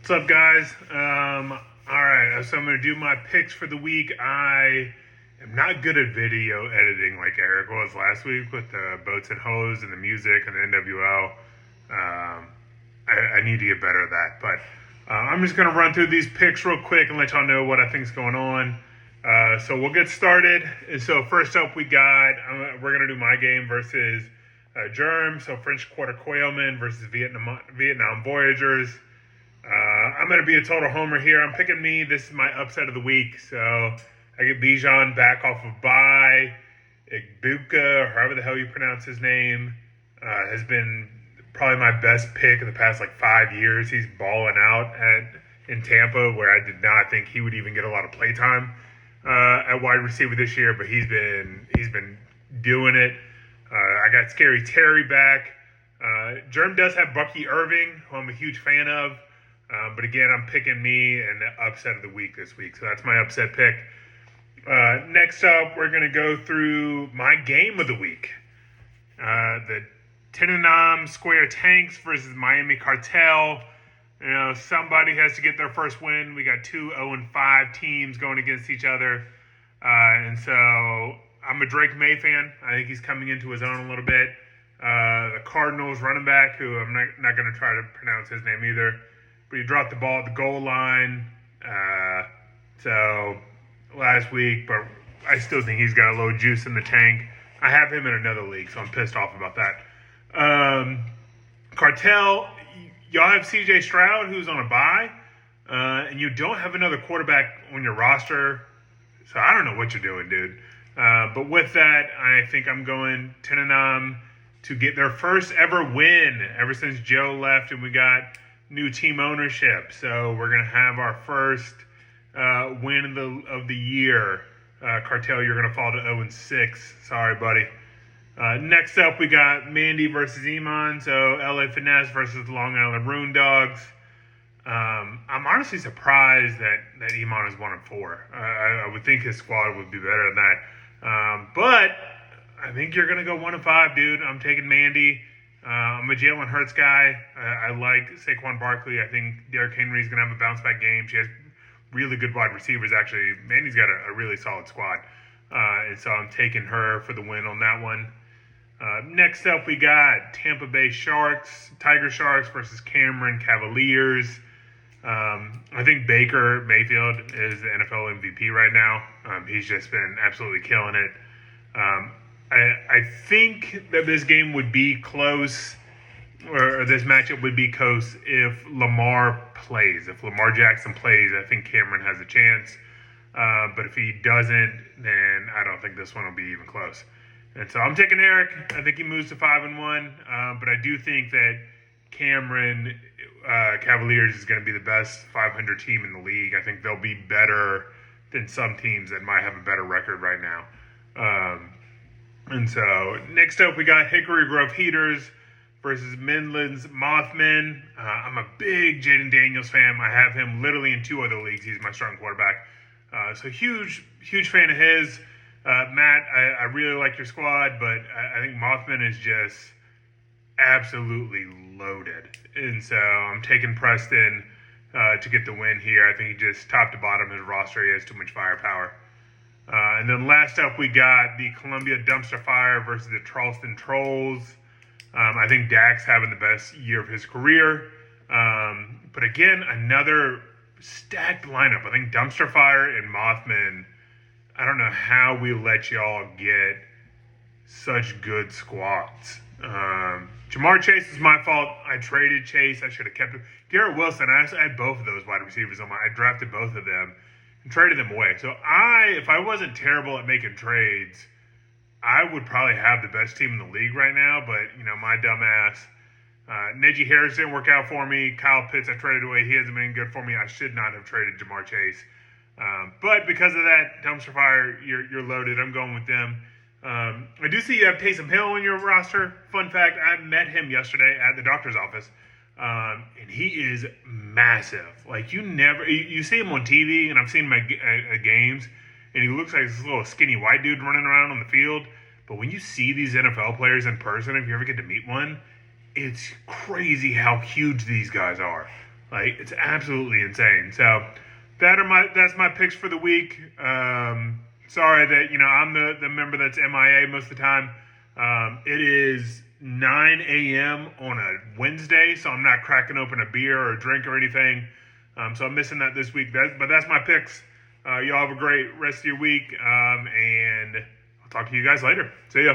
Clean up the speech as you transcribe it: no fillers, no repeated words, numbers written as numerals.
What's up, guys? All right, so I'm going to do my picks for the week. I am not good at video editing like Eric was last week with the boats and hose and the music and the NWL. I need to get better at that, but I'm just going to run through these picks real quick and let y'all know what I think's going on. So we'll get started. And so first up, we're going to do my game versus Germ. So French Quarter Quailmen versus Vietnam Voyagers. I'm going to be a total homer here. I'm picking me. This is my upset of the week. So I get Bijan back off of bye. Igbuka, or however the hell you pronounce his name, has been probably my best pick of the past 5 years. He's balling out in Tampa, where I did not think he would even get a lot of play time at wide receiver this year, but he's been doing it. I got Scary Terry back. Germ does have Bucky Irving, who I'm a huge fan of. But again, I'm picking me and the upset of the week this week. So that's my upset pick. Next up, we're going to go through my game of the week. The Tennessee Square Tanks versus Miami Cartel. Somebody has to get their first win. We got 2 0-5 teams going against each other. And so I'm a Drake May fan. I think he's coming into his own a little bit. The Cardinals running back, who I'm not going to try to pronounce his name either, but he dropped the ball at the goal line. So last week, but I still think he's got a little juice in the tank. I have him in another league, so I'm pissed off about that. Cartel, y'all have CJ Stroud, who's on a bye, and you don't have another quarterback on your roster. So I don't know what you're doing, dude. But with that, I think I'm going Tennessee to get their first ever win ever since Joe left and we got new team ownership. So we're going to have our first win of the year. Cartel, you're going to fall to 0-6. Sorry, buddy. Next up, we got Mandy versus Iman. So LA Finesse versus Long Island Rune Dogs. I'm honestly surprised that Iman is 1-4. I would think his squad would be better than that. But I think you're going to go 1-5, dude. I'm taking Mandy. I'm a Jalen Hurts guy. I like Saquon Barkley. I think Derrick Henry's going to have a bounce-back game. She has really good wide receivers, actually. Mandy's got a really solid squad. And so I'm taking her for the win on that one. Next up, we got Tampa Bay Tiger Sharks versus Cameron Cavaliers. I think Baker Mayfield is the NFL MVP right now. He's just been absolutely killing it. I think that this game would be close, or this matchup would be close if Lamar plays. If Lamar Jackson plays, I think Cameron has a chance. But if he doesn't, then I don't think this one will be even close. And so I'm taking Eric. I think he moves to 5-1. But I do think that Cameron Cavaliers is going to be the best 500 team in the league. I think they'll be better than some teams that might have a better record right now. And so next up, we got Hickory Grove Heaters versus Midland's Mothmen. I'm a big Jaden Daniels fan. I have him literally in 2 other leagues. He's my starting quarterback. So huge fan of his. Matt, I really like your squad, but I think Mothman is just absolutely loaded. And so I'm taking Preston to get the win here. I think he just top to bottom his roster, he has too much firepower. And then last up, we got the Columbia Dumpster Fire versus the Charleston Trolls. I think Dak's having the best year of his career. But again, another stacked lineup. I think Dumpster Fire and Mothman, I don't know how we let y'all get such good squads. Jamar Chase is my fault. I traded Chase. I should have kept him. Garrett Wilson, I had both of those wide receivers on I drafted both of them and traded them away. So if I wasn't terrible at making trades, I would probably have the best team in the league right now. But, my dumb ass. Najee Harris didn't work out for me. Kyle Pitts, I traded away. He hasn't been good for me. I should not have traded Jamar Chase. But because of that, Dumpster Fire, you're loaded. I'm going with them. I do see you have Taysom Hill on your roster. Fun fact, I met him yesterday at the doctor's office. And he is massive. You see him on TV, and I've seen him at games, and he looks like this little skinny white dude running around on the field. But when you see these NFL players in person, if you ever get to meet one, it's crazy how huge these guys are. Like, it's absolutely insane. So that's my picks for the week. Sorry that I'm the member that's MIA most of the time. It is 9 a.m. on a Wednesday, so I'm not cracking open a beer or a drink or anything. So I'm missing that this week. But that's my picks. Y'all have a great rest of your week, and I'll talk to you guys later. See ya.